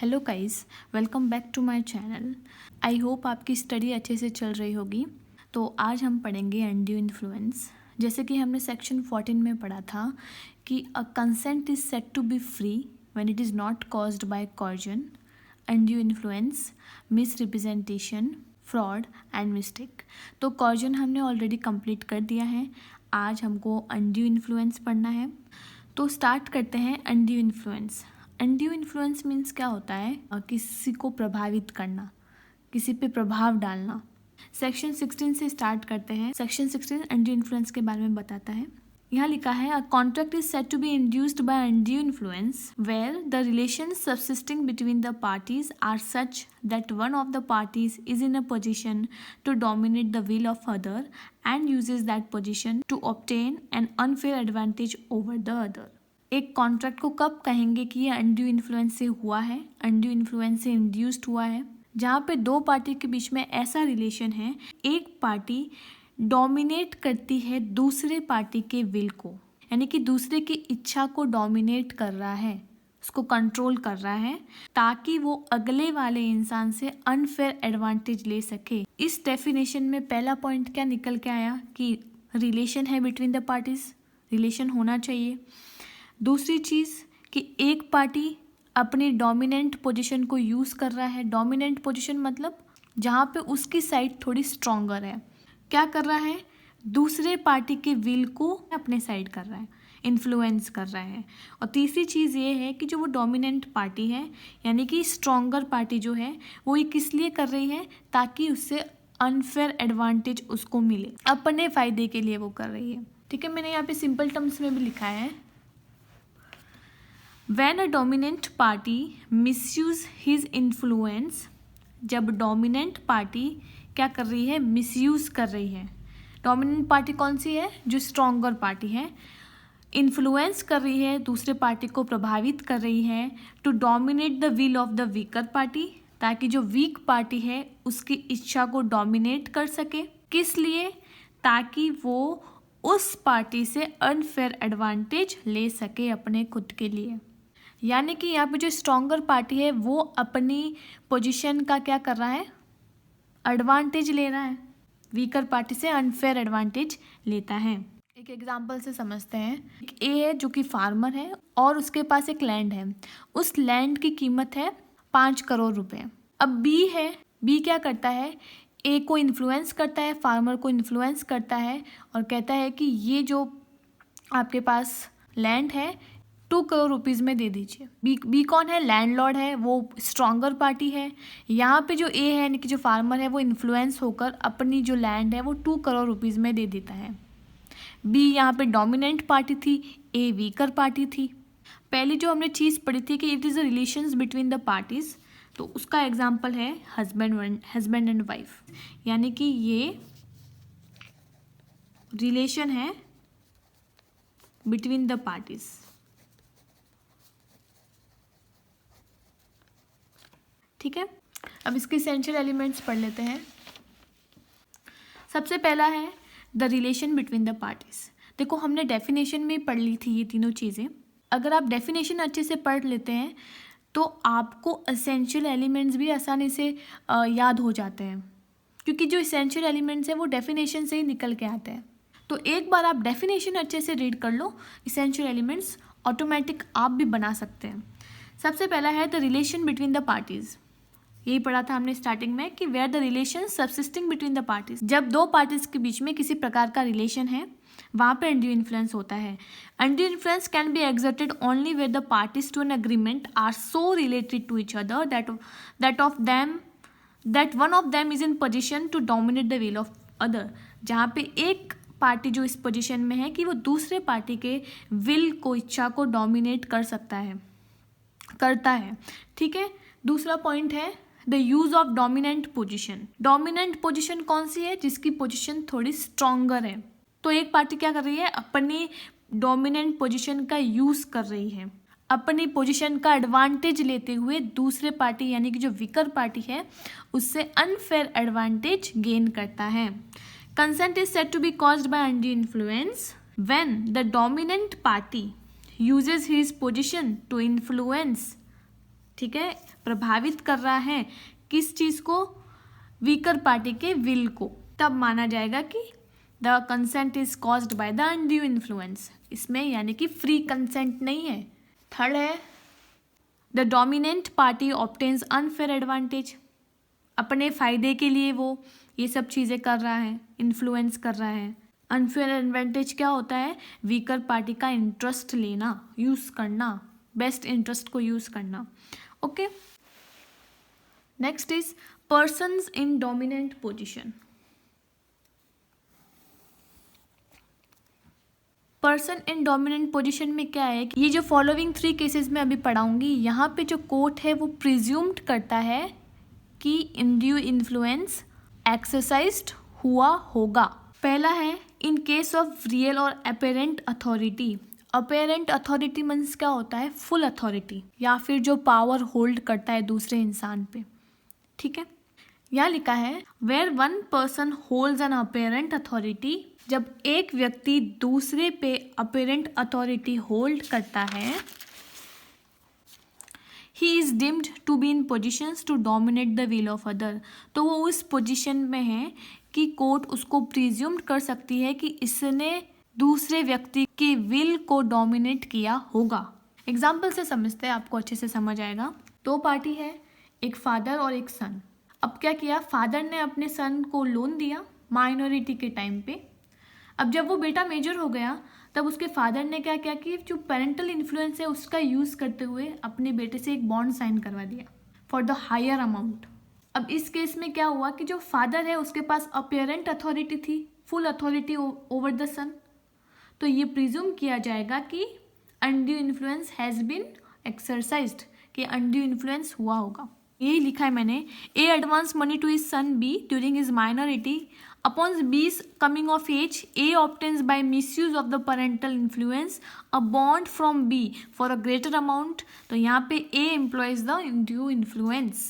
Hello guys, welcome back to my channel. I hope आपकी study अच्छे से चल रही होगी। तो आज हम पढ़ेंगे अनड्यू इन्फ्लुएंस। जैसे कि हमने सेक्शन 14 में पढ़ा था कि a consent is said to be free when it is not caused by coercion, undue influence, misrepresentation, fraud and mistake. तो कॉर्जन हमने ऑलरेडी कंप्लीट कर दिया है। आज हमको अनड्यू इन्फ्लुएंस पढ़ना है। तो स्टार्ट करते हैं undue influence. Undue influence means क्या होता है? किसी को प्रभावित करना, किसी पे प्रभाव डालना। सेक्शन 16 से स्टार्ट करते हैं। सेक्शन 16 अनड्यू इन्फ्लुएंस के बारे में बताता है। यहाँ लिखा है a contract is said to be induced by undue influence where the relations subsisting between the parties are such that one of the parties is in a position to dominate the will of other and uses that position to obtain an unfair advantage over the other. एक contract को कब कहेंगे कि ये undue influence से हुआ है, undue influence से इंड्यूस्ड हुआ है? जहाँ पे दो पार्टी के बीच में ऐसा रिलेशन है, एक पार्टी डोमिनेट करती है दूसरे पार्टी के विल को, यानी कि दूसरे की इच्छा को डोमिनेट कर रहा है, उसको कंट्रोल कर रहा है ताकि वो अगले वाले इंसान से अनफेयर एडवांटेज ले सके। इस डेफिनेशन में पहला पॉइंट क्या निकल के आया कि रिलेशन है बिटवीन द पार्टीज, रिलेशन होना चाहिए। दूसरी चीज़ कि एक पार्टी अपनी डोमिनेंट पोजीशन को यूज़ कर रहा है। डोमिनेंट पोजीशन मतलब जहाँ पे उसकी साइड थोड़ी स्ट्रॉन्गर है। क्या कर रहा है? दूसरे पार्टी के विल को अपने साइड कर रहा है, इन्फ्लुएंस कर रहा है। और तीसरी चीज़ ये है कि जो वो डोमिनेंट पार्टी है, यानी कि स्ट्रॉन्गर पार्टी जो है, वो ये किस लिए कर रही है? ताकि उससे अनफेयर एडवांटेज उसको मिले, अपने फ़ायदे के लिए वो कर रही है। ठीक है, मैंने यहाँ पे सिंपल टर्म्स में भी लिखा है। When a dominant party misuse his influence, जब डोमिनेंट पार्टी क्या कर रही है? मिसयूज़ कर रही है। डोमिनेंट पार्टी कौन सी है? जो स्ट्रॉन्गर पार्टी है। इन्फ्लुएंस कर रही है, दूसरे पार्टी को प्रभावित कर रही है to dominate the will of the weaker party, ताकि जो वीक पार्टी है उसकी इच्छा को डोमिनेट कर सके। किस लिए? ताकि वो उस पार्टी से अनफेयर एडवांटेज ले सके अपने खुद के लिए। यानी कि यहाँ पे जो स्ट्रॉन्गर पार्टी है वो अपनी पोजीशन का क्या कर रहा है? एडवांटेज ले रहा है, वीकर पार्टी से अनफेयर एडवांटेज लेता है। एक एग्जांपल से समझते हैं। एक ए है जो कि फार्मर है और उसके पास एक लैंड है। उस लैंड की कीमत है 5 करोड़ रुपए। अब बी है, बी क्या करता है? ए को इन्फ्लुएंस करता है, फार्मर को इन्फ्लुएंस करता है और कहता है कि ये जो आपके पास लैंड है 2 करोड़ रुपीज़ में दे दीजिए। बी कौन है? लैंडलॉर्ड है, वो स्ट्रॉन्गर पार्टी है। यहाँ पे जो ए है यानी कि जो फार्मर है वो इन्फ्लुएंस होकर अपनी जो लैंड है वो 2 करोड़ रुपीज़ में दे देता है। बी यहाँ पे डोमिनेंट पार्टी थी, ए वीकर पार्टी थी। पहली जो हमने चीज़ पढ़ी थी कि it is the relations between the parties, तो उसका एग्जाम्पल है हस्बैंड एंड वाइफ, यानी कि ये रिलेशन है बिटवीन द पार्टीज। ठीक है, अब इसके एसेंशियल एलिमेंट्स पढ़ लेते हैं। सबसे पहला है the relation between the parties. देखो, हमने डेफिनेशन में पढ़ ली थी ये तीनों चीज़ें। अगर आप डेफिनेशन अच्छे से पढ़ लेते हैं तो आपको एसेंशियल एलिमेंट्स भी आसानी से याद हो जाते हैं, क्योंकि जो एसेंशियल एलिमेंट्स हैं वो डेफिनेशन से ही निकल के आते हैं। तो एक बार आप डेफिनेशन अच्छे से रीड कर लो, एसेंशियल एलिमेंट्स ऑटोमेटिक आप भी बना सकते हैं। सबसे पहला है the relation between the parties. यही पढ़ा था हमने स्टार्टिंग में कि where the relation subsisting between the parties. जब दो पार्टीज के बीच में किसी प्रकार का रिलेशन है वहाँ पे अनड्यू इन्फ्लुएंस होता है। Undue influence can be exerted only where the parties to an agreement are so related to each other that one of them is in position to dominate the will of other. जहाँ पे एक party जो इस position में है कि वो दूसरे पार्टी के विल को, इच्छा को डोमिनेट करता है। ठीक है, दूसरा पॉइंट है the use of dominant position. Dominant position कौन सी है? जिसकी पोजिशन थोड़ी स्ट्रॉन्गर है। तो एक पार्टी क्या कर रही है? अपनी डोमिनेंट पोजिशन का यूज कर रही है, अपनी पोजिशन का एडवांटेज लेते हुए दूसरे पार्टी यानी कि जो वीकर पार्टी है उससे अनफेयर एडवांटेज गेन करता है। Consent is said to be caused by undue influence when the dominant party uses his position to influence. ठीक है, प्रभावित कर रहा है किस चीज़ को, वीकर पार्टी के विल को, तब माना जाएगा कि the consent is caused by the undue influence. इसमें यानी कि फ्री कंसेंट नहीं है। थर्ड है the dominant party obtains unfair advantage. अपने फायदे के लिए वो ये सब चीज़ें कर रहा है, इन्फ्लुएंस कर रहा है। अनफेयर एडवांटेज क्या होता है, वीकर पार्टी का इंटरेस्ट लेना, यूज़ करना, बेस्ट इंटरेस्ट को यूज़ करना। Okay, next is persons in dominant position. Person in dominant position में क्या है कि ये जो फॉलोइंग 3 केसेस में अभी पढ़ाऊंगी, यहाँ पे जो कोर्ट है वो प्रिज्यूम्ड करता है कि इंड्यू इन्फ्लुएंस एक्सरसाइज्ड हुआ होगा। पहला है इन केस ऑफ रियल और apparent authority. Apparent authority means क्या होता है, फुल अथॉरिटी या फिर जो पावर होल्ड करता है दूसरे इंसान पे। ठीक है, यहाँ लिखा है where one person holds an apparent authority. जब एक व्यक्ति दूसरे पे अपेरेंट अथॉरिटी होल्ड करता है, he is deemed to be in positions to dominate the will of other. तो वो उस पोजिशन में है कि कोर्ट उसको प्रिज्यूम्ड कर सकती है कि इसने दूसरे व्यक्ति के विल को डोमिनेट किया होगा। एग्जाम्पल से समझते हैं, आपको अच्छे से समझ आएगा। 2 पार्टी है, एक फादर और एक सन। अब क्या किया, फादर ने अपने सन को लोन दिया माइनॉरिटी के टाइम पे। अब जब वो बेटा मेजर हो गया तब उसके फादर ने क्या किया कि जो पेरेंटल इन्फ्लुएंस है उसका यूज़ करते हुए अपने बेटे से एक बॉन्ड साइन करवा दिया फॉर द हायर अमाउंट। अब इस केस में क्या हुआ कि जो फादर है उसके पास अपेरेंट अथॉरिटी थी, full authority over the son. तो ये प्रिज्यूम किया जाएगा कि undue influence has been exercised, कि अनड्यू इन्फ्लुएंस हुआ होगा। यही लिखा है मैंने, A advance money to his son B during his minority. Upon B's coming of age, A obtains by misuse of the parental influence a bond from B for a greater amount. तो यहाँ पे A employs the undue influence।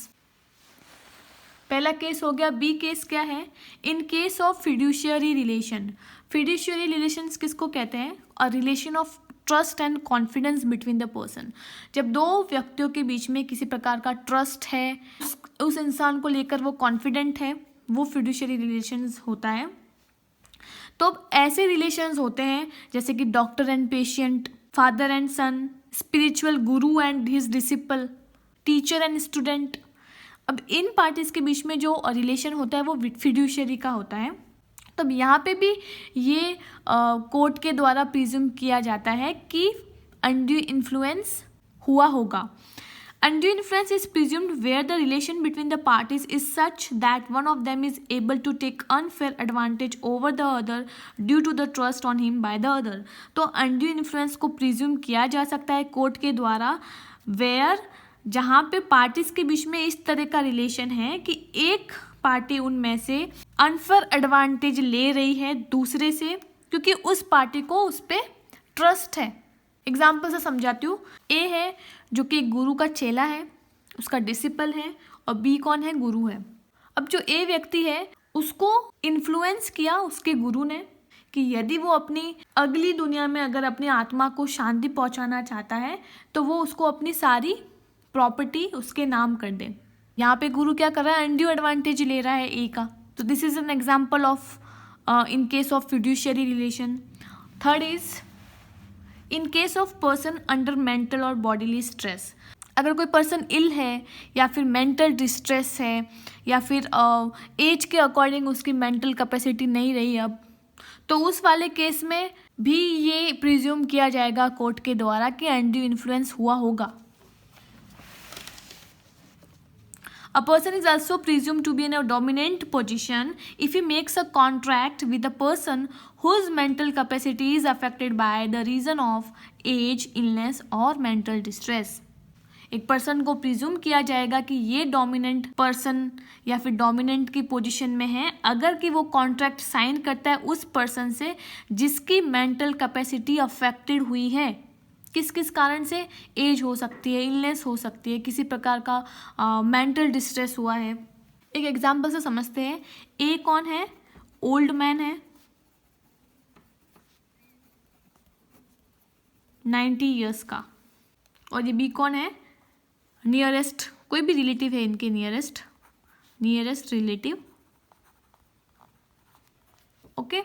पहला case हो गया। B case क्या है, in case of fiduciary relation. Fiduciary relations किसको कहते हैं, a relation of trust and confidence between the person. जब 2 व्यक्तियों के बीच में किसी प्रकार का ट्रस्ट है, उस इंसान को लेकर वो कॉन्फिडेंट है, वो फिड्यूशियरी रिलेशंस होता है। तो अब ऐसे रिलेशंस होते हैं जैसे कि doctor and patient, father and son, spiritual guru and his disciple, teacher and student. अब इन पार्टीज के बीच में जो रिलेशन होता है वो फिड्यूशियरी का होता है। तब यहाँ पे भी ये कोर्ट के द्वारा प्रिज्यूम किया जाता है कि अनड्यू इन्फ्लुएंस हुआ होगा। Undue influence is presumed where the relation between the parties is such that one of them is able to take unfair advantage over the other due to the trust on him by the other। तो undue influence को presume किया जा सकता है court के द्वारा where, जहाँ पे पार्टीज के बीच में इस तरह का रिलेशन है कि एक पार्टी उनमें से अनफेयर एडवांटेज ले रही है दूसरे से क्योंकि उस पार्टी को उस पर ट्रस्ट है। एग्जाम्पल से समझाती हूँ। ए है जो कि गुरु का चेला है, उसका डिसिपल है, और बी कौन है, गुरु है। अब जो ए व्यक्ति है उसको इन्फ्लुएंस किया उसके गुरु ने कि यदि वो अपनी अगली दुनिया में अगर अपनी आत्मा को शांति पहुंचाना चाहता है तो वो उसको अपनी सारी प्रॉपर्टी उसके नाम कर दे। यहाँ पे गुरु क्या कर रहा है, अनड्यू एडवांटेज ले रहा है ए का। तो this is an example of in case of fiduciary relation. Third is in case of person under mental और बॉडीली स्ट्रेस। अगर कोई पर्सन इल है या फिर मेंटल डिस्ट्रेस है या फिर एज के अकॉर्डिंग उसकी मेंटल कैपेसिटी नहीं रही अब, तो उस वाले केस में भी ये प्रिज्यूम किया जाएगा कोर्ट के द्वारा कि अनड्यू इन्फ्लुएंस हुआ होगा। A person is also presumed to be in a dominant position if he makes a contract with a person whose mental capacity is affected by the reason of age, illness or mental distress। एक person को presume किया जाएगा कि ये dominant person या फिर dominant की position में है अगर कि वो कॉन्ट्रैक्ट साइन करता है उस पर्सन से जिसकी मेंटल कैपेसिटी अफेक्टेड हुई है। किस किस कारण से, एज हो सकती है, इलनेस हो सकती है, किसी प्रकार का मेंटल डिस्ट्रेस हुआ है। एक एग्जांपल से समझते हैं। ए कौन है, ओल्ड मैन है, 90 इयर्स का, और ये बी कौन है, नियरेस्ट, कोई भी रिलेटिव है इनके, नियरेस्ट रिलेटिव। ओके,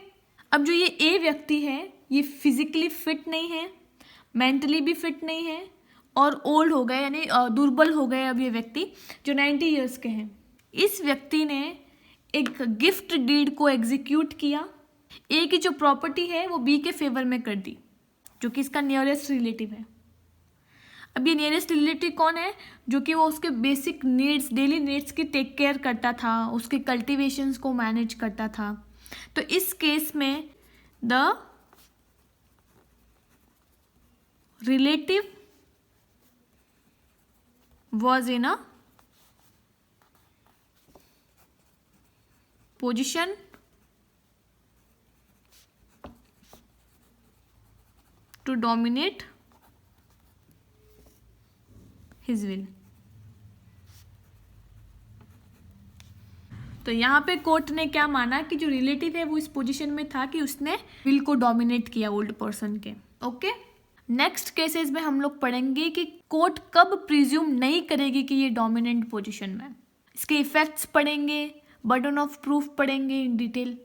अब जो ये ए व्यक्ति है ये फिजिकली फिट नहीं है, मेंटली भी फिट नहीं है और ओल्ड हो गए, यानी दुर्बल हो गए अब ये व्यक्ति जो 90 ईयर्स के हैं। इस व्यक्ति ने एक गिफ्ट डीड को एग्जीक्यूट किया, ए की जो प्रॉपर्टी है वो बी के फेवर में कर दी, जो कि इसका नियरेस्ट रिलेटिव है। अब ये नियरेस्ट रिलेटिव कौन है? जो कि वो उसके बेसिक नीड्स, डेली नीड्स की टेक केयर करता था, उसके कल्टीवेशंस को मैनेज करता था। तो इस केस में the relative was in a position to dominate his will। तो यहाँ पे कोर्ट ने क्या माना कि जो रिलेटिव है वो इस पोजीशन में था कि उसने विल को डोमिनेट किया ओल्ड पर्सन के। ओके, नेक्स्ट केसेस में हम लोग पढ़ेंगे कि कोर्ट कब प्रिज्यूम नहीं करेगी कि ये डोमिनेंट पोजीशन में, इसके इफेक्ट्स पढ़ेंगे, बर्डन ऑफ प्रूफ पढ़ेंगे इन डिटेल।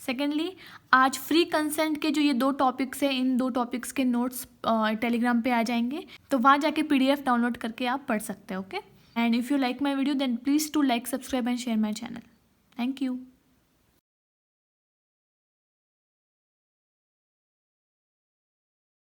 सेकेंडली, आज फ्री कंसेंट के जो ये 2 टॉपिक्स हैं, इन 2 टॉपिक्स के नोट्स टेलीग्राम पे आ जाएंगे, तो वहाँ जाके PDF डाउनलोड करके आप पढ़ सकते हैं। Okay, and if you like my video then please to like, subscribe and share my channel. Thank you.